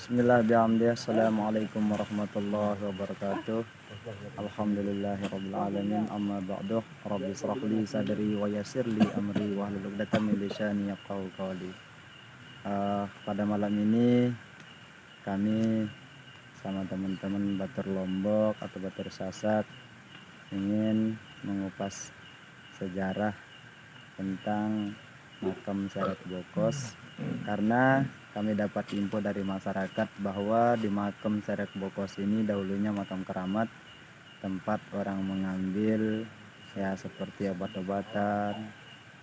Bismillah bihamdih. Assalamualaikum warahmatullahi wabarakatuh. Alhamdulillahirabbil alamin. Amma ba'du. Rabbi israh li sadri wa yassir li amri wahlul 'uqdatam min lisani yafqahu qawli. Pada malam ini kami sama teman-teman Batur Lombok atau Batur Sasak ingin mengupas sejarah tentang makam Serek Bokos, karena kami dapat info dari masyarakat bahwa di makam Serek Bokos ini dahulunya makam keramat, tempat orang mengambil ya seperti obat-obatan,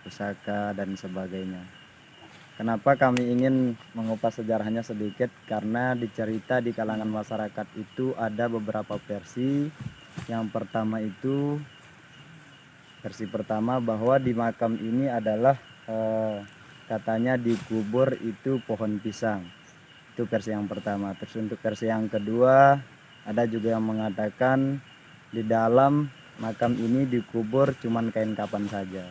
pusaka dan sebagainya. Kenapa kami ingin mengupas sejarahnya sedikit? Karena dicerita di kalangan masyarakat itu ada beberapa versi. Yang pertama itu versi pertama bahwa di makam ini adalah katanya dikubur itu pohon pisang. Itu versi yang pertama. Terus untuk versi yang kedua ada juga yang mengatakan di dalam makam ini dikubur cuman kain kapan saja.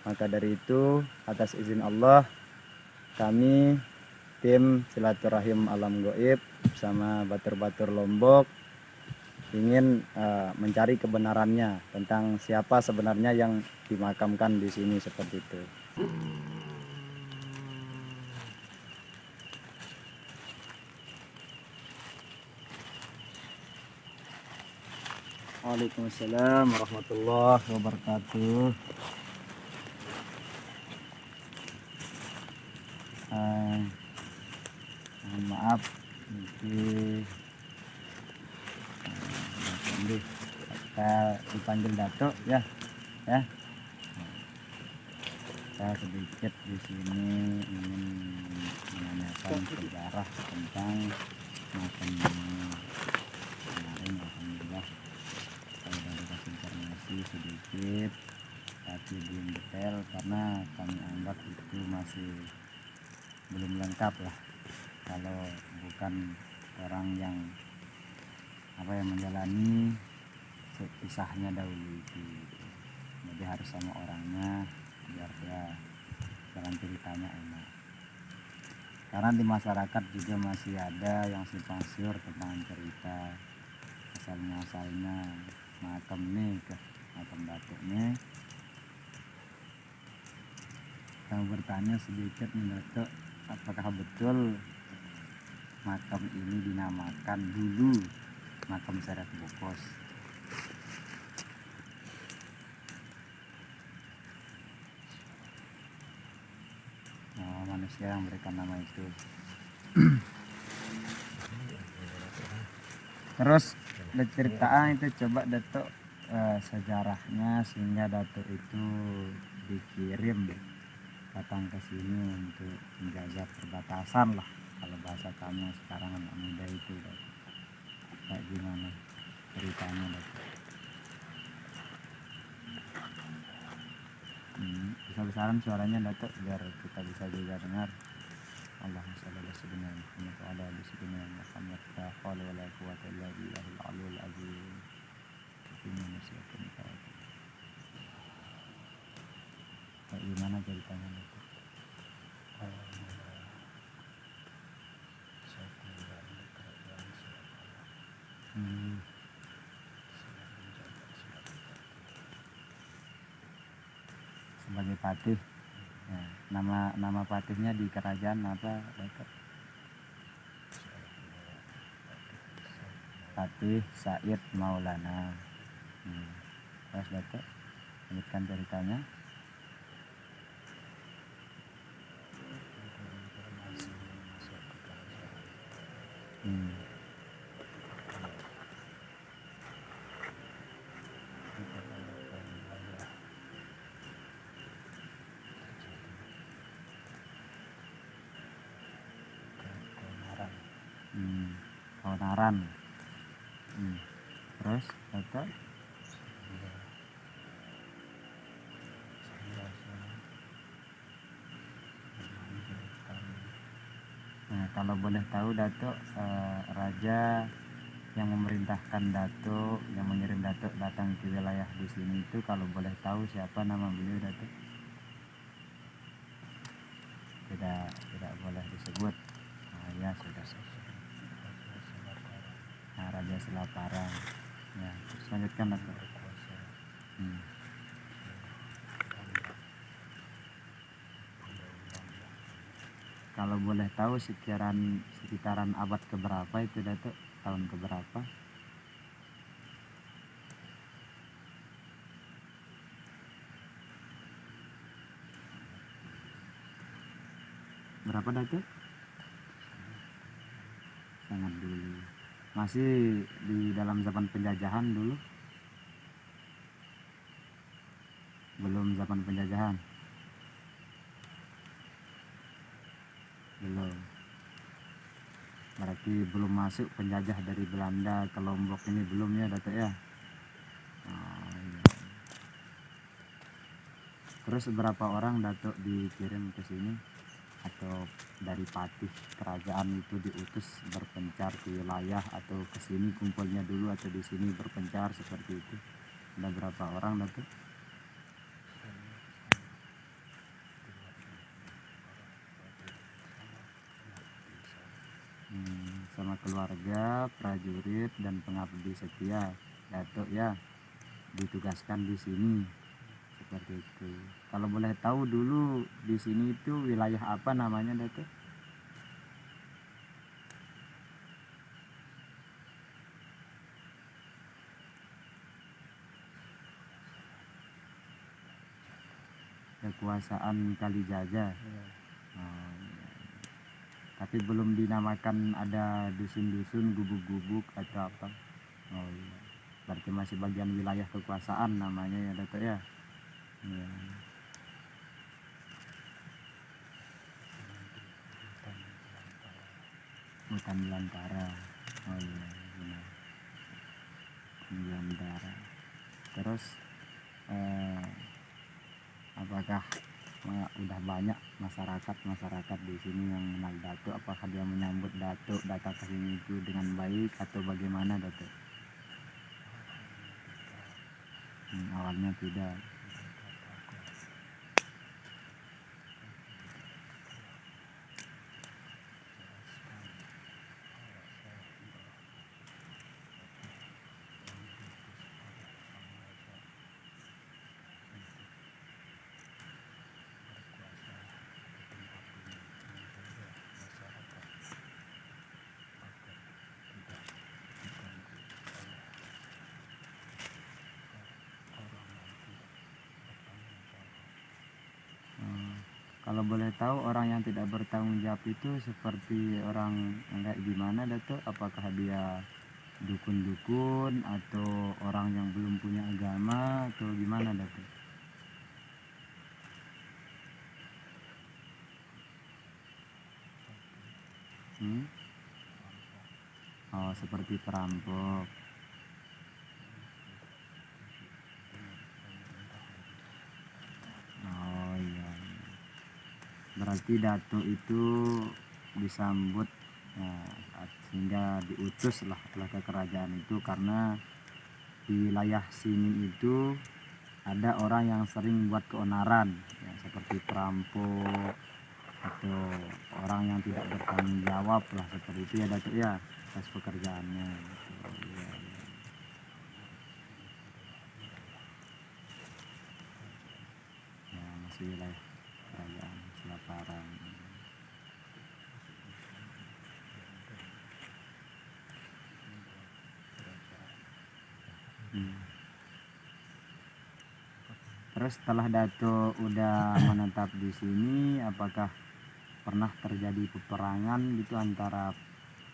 Maka dari itu atas izin Allah kami tim silaturahim alam goib bersama batur-batur Lombok ingin mencari kebenarannya tentang siapa sebenarnya yang dimakamkan di sini seperti itu. Waalaikumsalam warahmatullahi wabarakatuh. Mohon maaf nanti kita dipanggil Datuk ya. Saya sedikit di sini ingin menanyakan sejarah tentang makam kemarin. Alhamdulillah saya sudah dikasih informasi sedikit tapi belum detail karena kami anggap itu masih belum lengkap lah kalau bukan orang yang menjalani kisahnya dahulu itu. Jadi harus sama orangnya biar dia jalan ceritanya enak. Karena di masyarakat juga masih ada yang simpang siur tentang cerita asal-muasalnya makam nih ke makam Datuk nih. Saya bertanya sedikit nih Datuk, apakah betul makam ini dinamakan dulu makam Serek Bokos? Manusia yang memberikan nama itu. Terus ceritaan itu coba Datuk sejarahnya sehingga Datuk itu dikirim datang ke sini untuk menjaga perbatasan lah, kalau bahasa kami sekarang anak muda itu Datuk. Kayak gimana ceritanya Datuk? Besar-besaran suaranya Datuk biar kita bisa juga dengar. Allahumma shalli ala sayyidina Muhammad wa ala ali sayyidina Muhammad. La haula wala quwwata illa billahil aliyyil azim. Gimana ceritanya Datuk? Sebagai patih ya, nama patihnya di kerajaan apa Datuk? Patih Said Maulana. Terus Datuk lanjutkan ceritanya. Keonaran. Terus Datuk? Nah, kalau boleh tahu Datuk, raja yang memerintahkan Datuk, yang mengirim Datuk datang ke wilayah di sini itu kalau boleh tahu siapa nama beliau Datuk? Tidak boleh disebut. Ya sudah. Raja Selaparang. Ya, terus lanjutkan Datuk. Kalau boleh tahu sekitaran abad keberapa itu Datuk? Tahun keberapa? Berapa Datuk? Sangat dulu. Masih di dalam zaman penjajahan dulu? Belum zaman penjajahan? Belum. Berarti belum masuk penjajah dari Belanda ke Lombok ini, belum ya Datuk ya? Oh, iya. Terus berapa orang Datuk dikirim ke sini, atau dari patih kerajaan itu diutus berpencar ke wilayah, atau ke sini kumpulnya dulu atau di sini berpencar seperti itu? Ada berapa orang Datuk? Sama keluarga, prajurit dan pengabdi setia Datuk ya, ditugaskan di sini seperti itu. Kalau boleh tahu dulu di sini itu wilayah apa namanya Datuk? Kekuasaan Kalijaga. Oh, iya. Tapi belum dinamakan ada dusun-dusun, gubuk-gubuk atau apa? Oh iya. Berarti masih bagian wilayah kekuasaan namanya ya Datuk ya? Iya. Hutan belantara. Oh iya, benar. Belantara. Terus apakah udah banyak masyarakat di sini yang mengenal Datuk? Apakah dia menyambut Datuk datang ke sini itu dengan baik atau bagaimana Datuk? Awalnya tidak. Kalau boleh tahu orang yang tidak bertanggung jawab itu seperti orang kayak gimana Datuk? Apakah dia dukun-dukun atau orang yang belum punya agama atau gimana Datuk? Oh, seperti perampok. Oh iya. Berarti Datuk itu disambut sehingga diutus lah ke kerajaan itu karena di wilayah sini itu ada orang yang sering buat keonaran ya, seperti perampok atau orang yang tidak bertanggung jawab lah seperti itu ya Datuk ya, atas pekerjaannya gitu. Ya, ya. Ya, masih wilayah kerajaan Selaparang. Terus setelah Datuk udah menetap di sini, apakah pernah terjadi peperangan gitu antara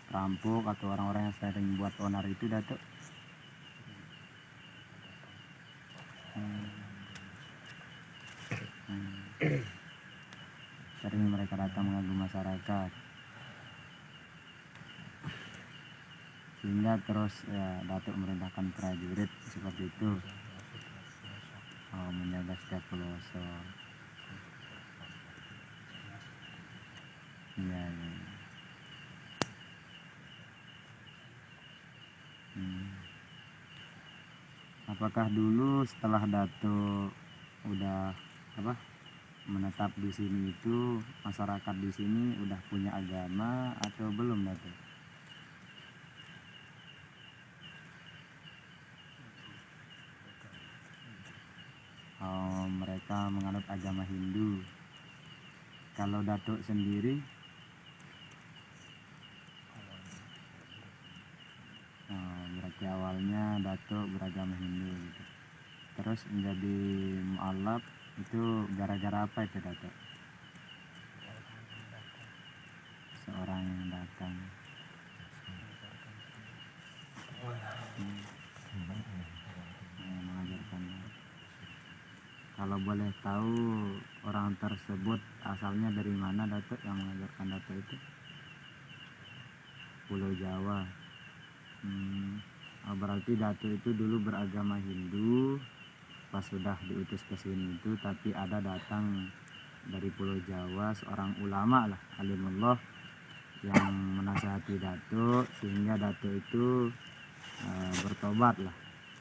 perampok atau orang-orang yang sering buat onar itu Datuk? Sering mereka datang mengganggu masyarakat sehingga terus ya Datuk merintahkan prajurit seperti itu, menjaga setiap pelosok. Iya, iya. Apakah dulu setelah Datuk udah menetap di sini itu masyarakat di sini udah punya agama atau belum Datuk? mereka menganut agama Hindu. Kalau Datuk sendiri berarti awalnya Datuk beragama Hindu gitu. Terus menjadi mualaf itu gara-gara apa itu Datuk? Seorang yang datang mengajarkan. Kalau boleh tahu orang tersebut asalnya dari mana Datuk yang mengajarkan Datuk itu? Pulau Jawa. Berarti Datuk itu dulu beragama Hindu, pas sudah diutus ke sini itu, tapi ada datang dari Pulau Jawa seorang ulama lah, alimullah, yang menasihati Datuk sehingga Datuk itu bertobat lah,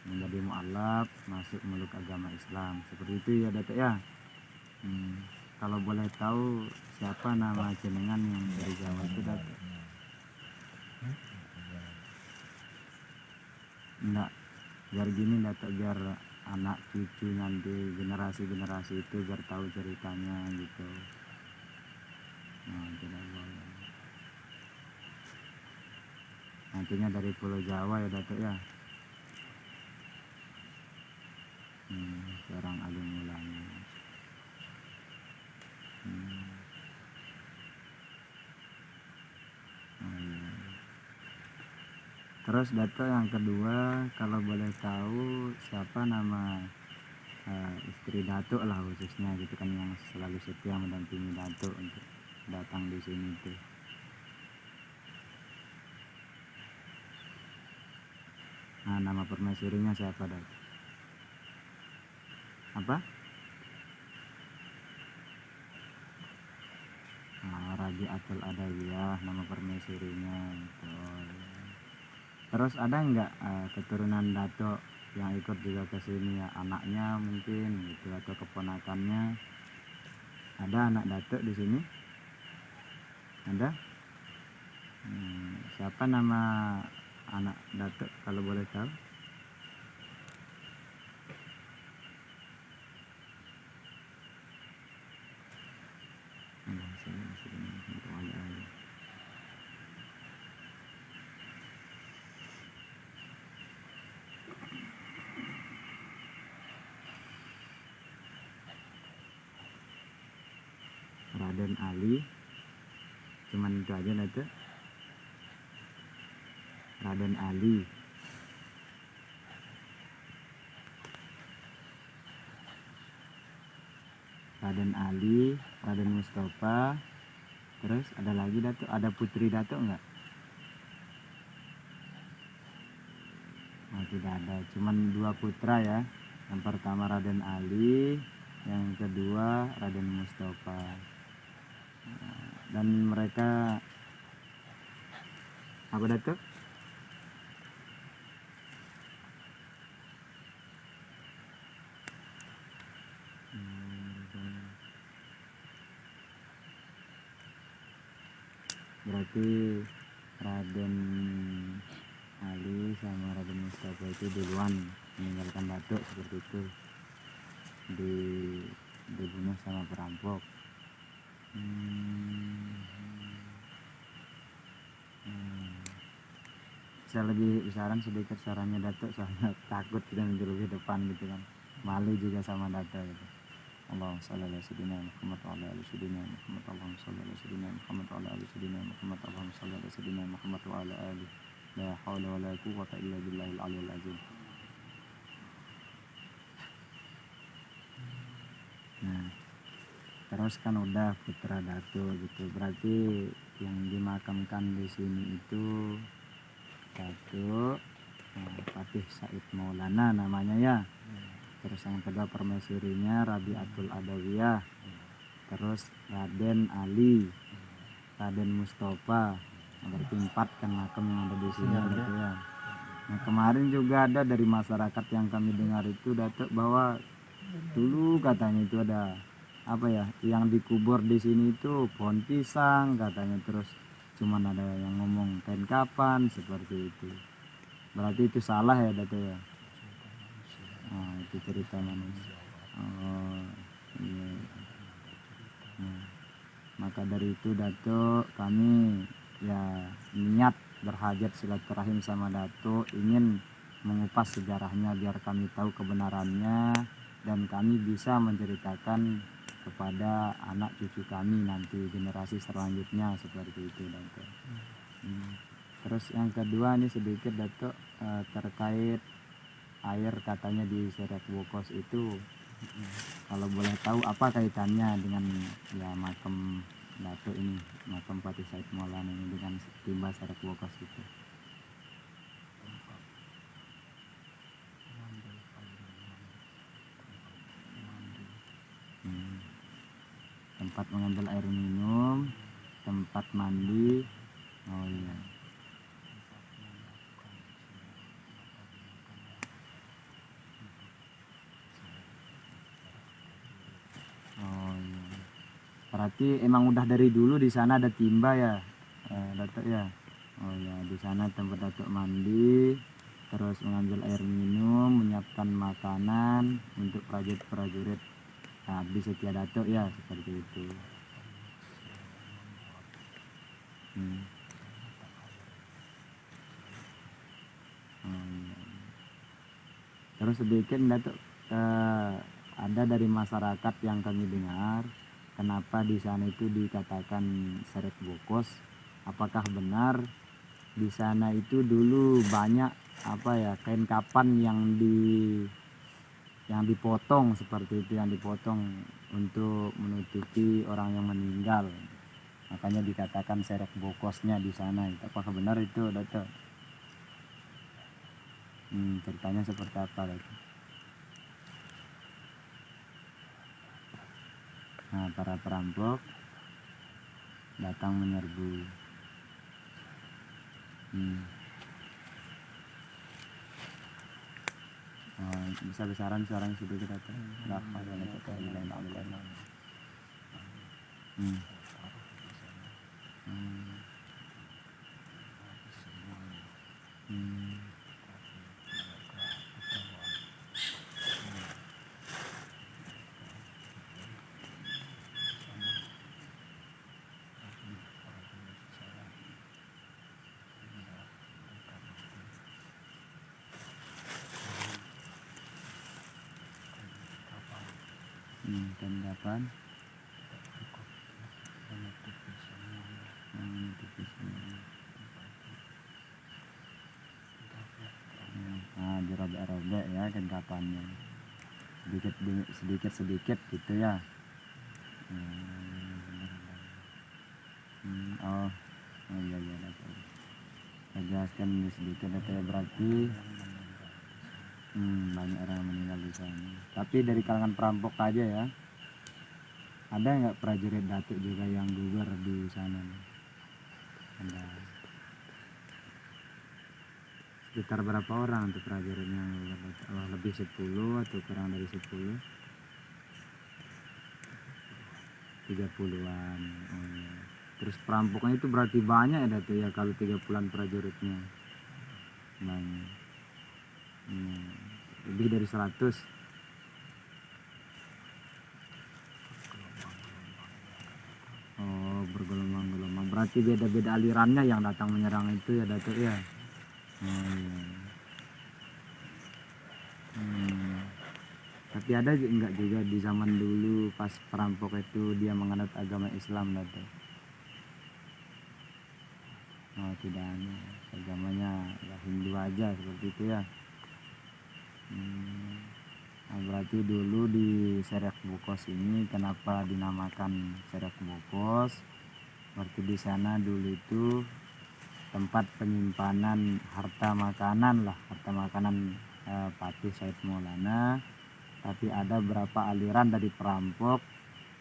menjadi mualaf, masuk meluk agama Islam. Seperti itu ya Datuk ya. Kalau boleh tahu siapa nama jenengan yang dari Jawa itu Datuk? Enggak, biar gini Datuk, biar anak cucu nanti generasi itu biar tahu ceritanya gitu. Tidak boleh. Nantinya dari Pulau Jawa ya Datuk ya. Seorang alim ulama. Terus Datuk yang kedua, kalau boleh tahu siapa nama istri Datuk lah khususnya gitu kan, yang selalu setia mendampingi Datuk untuk datang di sini tuh. Nama permaisurinya siapa Datuk? Apa? Rabi'atul Adawiyah nama permaisurinya gitu. Terus ada nggak keturunan Datuk yang ikut juga ke sini ya, anaknya mungkin gitu atau keponakannya? Ada anak Datuk di sini? Ada? Siapa nama anak Datuk kalau boleh tahu? Raden Ali, cuman itu aja Datuk. Raden Ali. Raden Ali, Raden Mustafa. Terus ada lagi Datuk, ada putri Datuk enggak? Tidak ada, cuman 2 putra ya. Yang pertama Raden Ali, yang kedua Raden Mustafa. Dan mereka apa Datuk? Berarti Raden Ali sama Raden Mustafa itu duluan meninggalkan Datuk seperti itu, dibunuh sama perampok. Bisa lebih saran sedikit sarannya Datuk, soalnya takut kita lebih depan gitu kan, malu juga sama Datuk gitu. Allahumma shalli ala sayyidina Muhammad wa ala ali sayyidina Muhammad. Allahumma shalli ala sayyidina Muhammad wa ala ali sayyidina Muhammad. Allahumma shalli ala sayyidina Muhammad wa ala ali. La haula wa la quwwata illa billahil aliyil azim. Terus kan udah putra Datuk gitu, berarti yang dimakamkan di sini itu Datuk Fatih Said Maulana namanya ya. Terus yang kedua permaisurinya Rabi'atul Adawiyah. Terus Raden Ali, Raden Mustafa. Berarti 4 kan makam yang ada di sini gitu ya. Nah kemarin juga ada dari masyarakat yang kami dengar itu Datuk, bahwa dulu katanya itu ada apa ya, yang dikubur di sini itu pohon pisang katanya. Terus cuman ada yang ngomong kain kapan seperti itu. Berarti itu salah ya Datuk ya? Itu cerita manusia. Oh, iya. Nah, maka dari itu Datuk, kami ya niat berhajat silaturahim sama Datuk, ingin mengupas sejarahnya biar kami tahu kebenarannya dan kami bisa menceritakan kepada anak cucu kami nanti, generasi selanjutnya, seperti itu Datuk. Terus yang kedua ini sedikit Datuk, terkait air katanya di Serek Bokos itu, kalau boleh tahu apa kaitannya dengan ya makam Datuk ini, makam Fatih Said Maulana ini dengan timba Serek Bokos itu? Tempat mengambil air minum, tempat mandi. Oh iya. Oh iya. Berarti emang udah dari dulu di sana ada timba ya, Datuk ya? Oh ya, di sana tempat Datuk mandi, terus mengambil air minum, menyiapkan makanan untuk prajurit-prajurit habis setia Datuk ya, seperti itu. Hmm. Oh, iya. Terus sedikit Datuk, ada dari masyarakat yang kami dengar, kenapa di sana itu dikatakan Seret Bokos? Apakah benar di sana itu dulu banyak apa ya, kain kapan yang dipotong seperti itu, yang dipotong untuk menutupi orang yang meninggal, makanya dikatakan Serek Bokosnya di sana. Apakah benar itu Datuk? Ceritanya seperti apa Datuk? Nah, para perampok datang menyerbu. Bisa besaran suaranya sedikit Datuk? Nggak apa ya. Hmm. Hmm. Tanggapan dirobek-robek ya tanggapannya, sedikit gitu ya. Oh, iya iya Datuk. Saya jelaskan ini sedikit Datuk, berarti banyak orang meninggal di sana. Tapi dari kalangan perampok aja ya, ada nggak prajurit Datuk juga yang gugur di sana? Ada. Sekitar berapa orang untuk prajuritnya yang gugur? Oh, lebih 10 atau kurang dari 10? 30-an. Oh, iya. Terus perampoknya itu berarti banyak ya Datuk ya, kalau 30-an prajuritnya? Banyak. Lebih dari 100. Oh, bergelombang-gelombang. Berarti beda-beda alirannya yang datang menyerang itu ya Datuk ya? Oh iya. Tapi ada enggak juga di zaman dulu pas perampok itu dia menganut agama Islam Datuk? Oh tidak, agamanya ya Hindu aja seperti itu ya. Nah, berarti dulu di Serek Bokos ini kenapa dinamakan Serek Bokos? Berarti di sana dulu itu tempat penyimpanan harta makanan lah, harta makanan Fatih Said Maulana. Tapi ada beberapa aliran dari perampok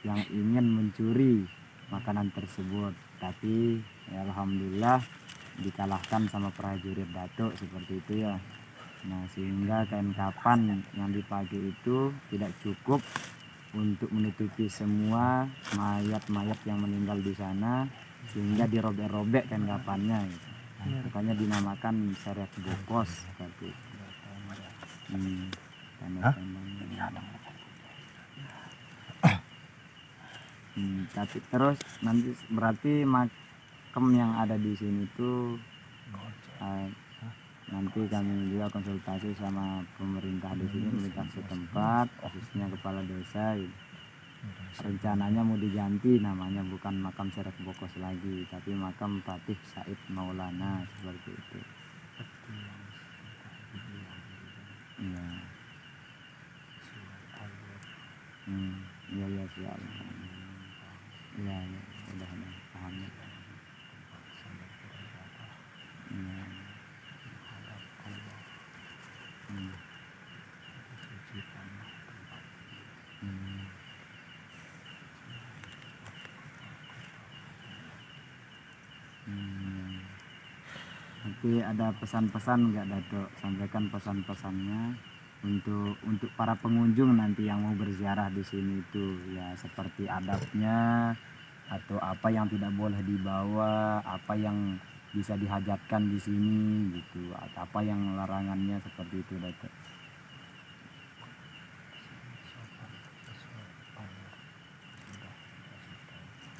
yang ingin mencuri makanan tersebut, tapi ya alhamdulillah dikalahkan sama prajurit Datuk, seperti itu ya. Nah, sehingga kain kapan yang dipakai itu tidak cukup untuk menutupi semua mayat-mayat yang meninggal di sana, sehingga dirobek-robek kain kapannya gitu. Makanya dinamakan Serek Bokos seperti itu. Tapi terus nanti berarti makam yang ada di sini tuh nanti kami juga konsultasi sama pemerintah di sini, pemerintah setempat, khususnya kepala desa gitu. Rencananya mau diganti namanya, bukan makam Syarif Bokos lagi, tapi makam Fatih Said Maulana seperti itu. Iya. Iya ya siap. Iya ya, udah paham. Iya. Nanti ada pesan-pesan nggak Datuk? Sampaikan pesan-pesannya untuk para pengunjung nanti yang mau berziarah di sini itu, ya seperti adabnya atau apa yang tidak boleh dibawa, apa yang bisa dihajatkan di sini gitu, atau apa yang larangannya seperti itu Datuk.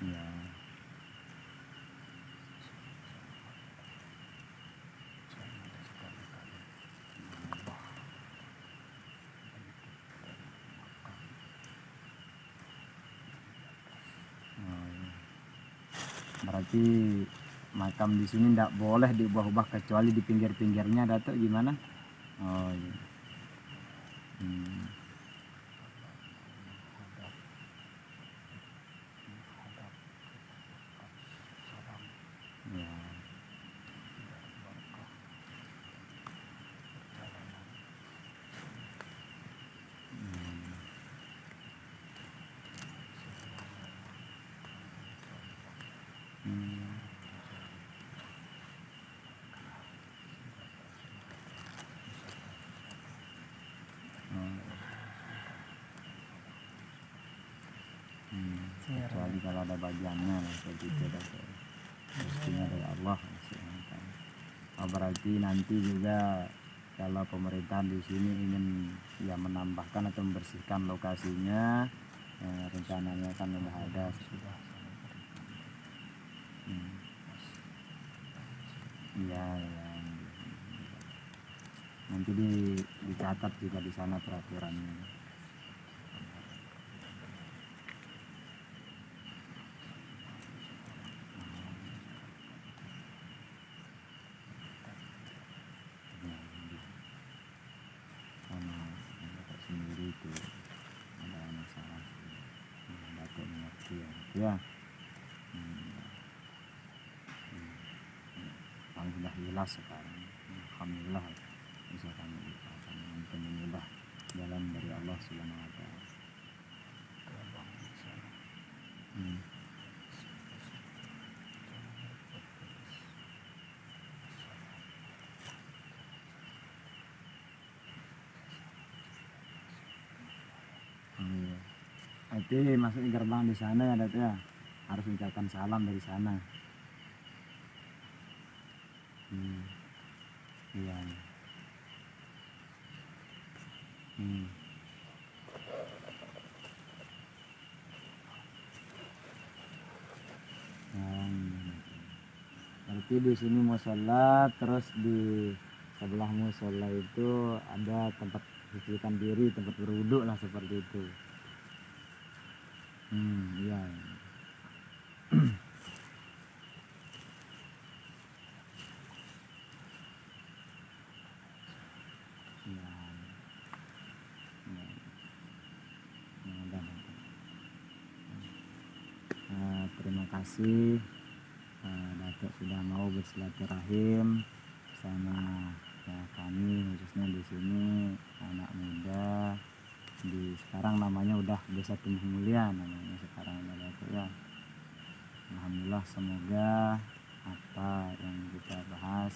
Ya. Berarti makam di sini tidak boleh diubah-ubah kecuali di pinggir-pinggirnya Datuk, gimana? Oh iya. Ya. Kecuali kalau ada bagiannya kayak gitu Datuk. Rezekinya dari Allah. Oh, berarti nanti juga kalau pemerintah di sini ingin ya menambahkan atau membersihkan lokasinya, rencananya kan udah ada sudah. Iya ya. Nanti dicatat juga di sana peraturannya. Sendiri itu ada masalah Datuk mengerti ya. Yang sudah jelas sekarang, alhamdulillah bisa kami ucapkan untuk menyembah jalan dari Allah Subhanahu wa taala. Nanti masuk gerbang di sana ya Datuk ya, harus ucapkan salam dari sana. Iya. Berarti di sini musola, terus di sebelah musola itu ada tempat cucikan diri, tempat berwudhu lah seperti itu. Iya. Terima kasih Datuk sudah mau bersilaturahim sama ya, kami khususnya di sini anak muda di sekarang namanya udah Desa Tumbuh Mulia namanya sekarang Datuk ya. Alhamdulillah, semoga apa yang kita bahas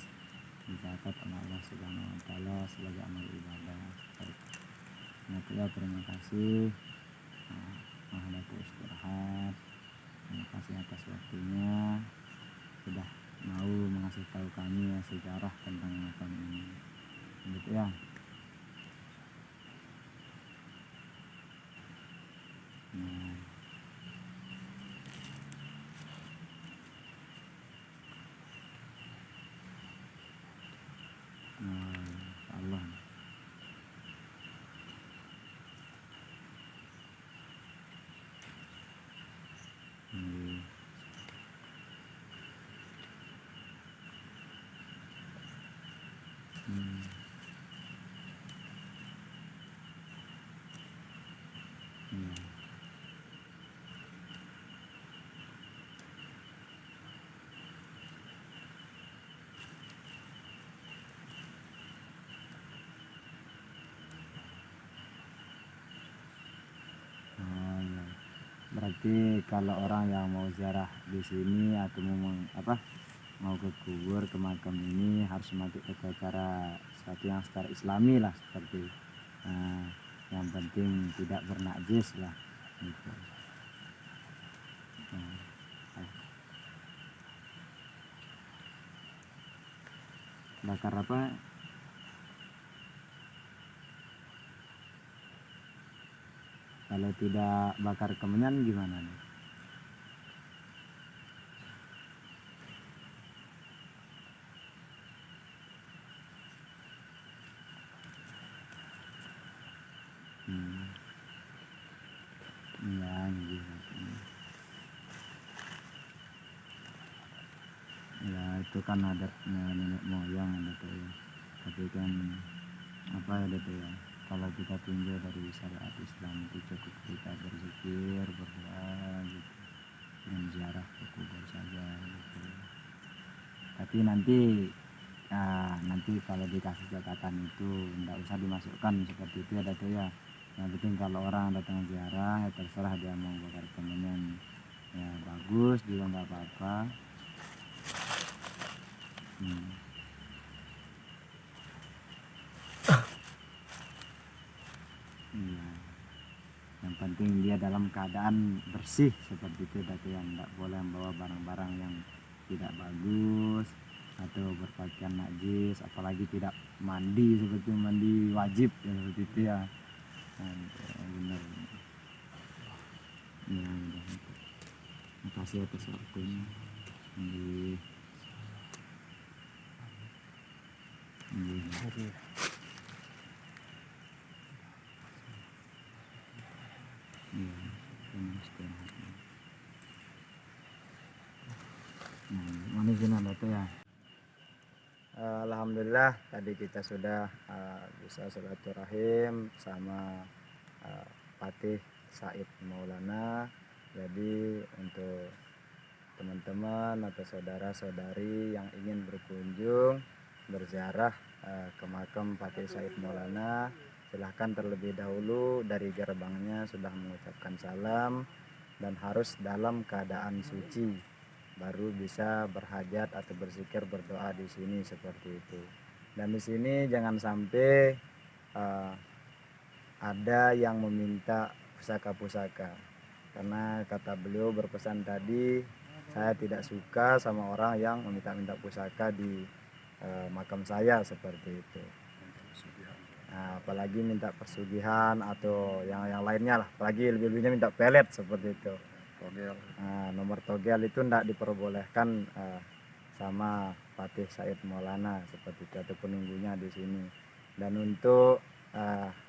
dicatat oleh Allah Subhanahu wa taala sebagai amal ibadah. Ya, terima kasih. Mohon Datuk istirahat. Terima kasih atas waktunya sudah mau mengasih tahu kami ya sejarah tentang makam ini. Gitu ya. Hmm. Iya. Oh, iya. Berarti kalau orang yang mau ziarah di sini atau mau ke kubur, ke makam ini harus memakai cara sesuatu yang secara islami lah, seperti eh, yang penting tidak bernajis lah gitu. Nah, bakar apa? Kalau tidak bakar kemenyan gimana nih? Hmm, iya gitu. Ya itu kan adatnya nenek moyang ada tuh ya. Tapi kan apa ya tuh ya, kalau kita tinjau dari syariat Islam itu cukup kita berzikir, berdoa gitu, dan ziarah ke kubur saja gitu. Tapi nanti kalau dikasih catatan itu tidak usah dimasukkan seperti itu ada tuh ya. Yang penting kalau orang datang ziarah ya terserah dia mau bakar kemenyan, ya bagus juga nggak apa-apa. Hmm. Iya. Yang penting dia dalam keadaan bersih seperti itu, berarti yang tidak boleh membawa barang-barang yang tidak bagus atau berpakaian najis, apalagi tidak mandi seperti mandi wajib ya, seperti itu ya. Nah, benar. Ya, udah. Makasih atas waktunya. Iya. Iya. Iya. Mana gimana tuh ya? Alhamdulillah tadi kita sudah bisa silaturahim sama Patih Said Maulana. Jadi untuk teman-teman atau saudara-saudari yang ingin berkunjung berziarah ke makam Patih Said Maulana, silahkan terlebih dahulu dari gerbangnya sudah mengucapkan salam dan harus dalam keadaan suci, baru bisa berhajat atau berzikir berdoa di sini seperti itu. Dan di sini jangan sampai uh, ada yang meminta pusaka-pusaka, karena kata beliau berpesan tadi, saya tidak suka sama orang yang meminta-minta pusaka di makam saya seperti itu. Nah, apalagi minta persugihan atau yang lainnya lah, apalagi lebih-lebihnya minta pelet seperti itu. Nah, nomor togel itu tidak diperbolehkan sama Patih Said Maulana seperti itu atau penunggunya di sini. Dan untuk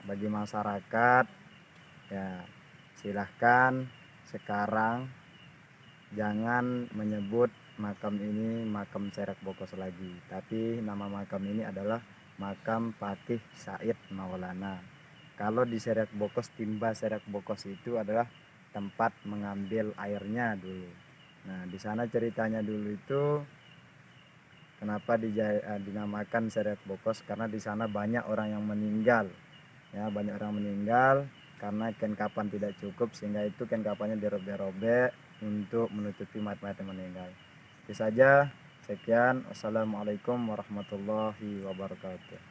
bagi masyarakat ya silahkan sekarang jangan menyebut makam ini makam Serek Bokos lagi, tapi nama makam ini adalah makam Patih Said Maulana. Kalau di Serek Bokos, timba Serek Bokos itu adalah tempat mengambil airnya dulu. Nah, di sana ceritanya dulu itu kenapa dinamakan Serek Bokos, karena di sana banyak orang yang meninggal. Ya, banyak orang meninggal karena kain kapan tidak cukup, sehingga itu kain kapannya dirobek-robek untuk menutupi mayat-mayat yang meninggal. Itu saja. Sekian. Wassalamualaikum warahmatullahi wabarakatuh.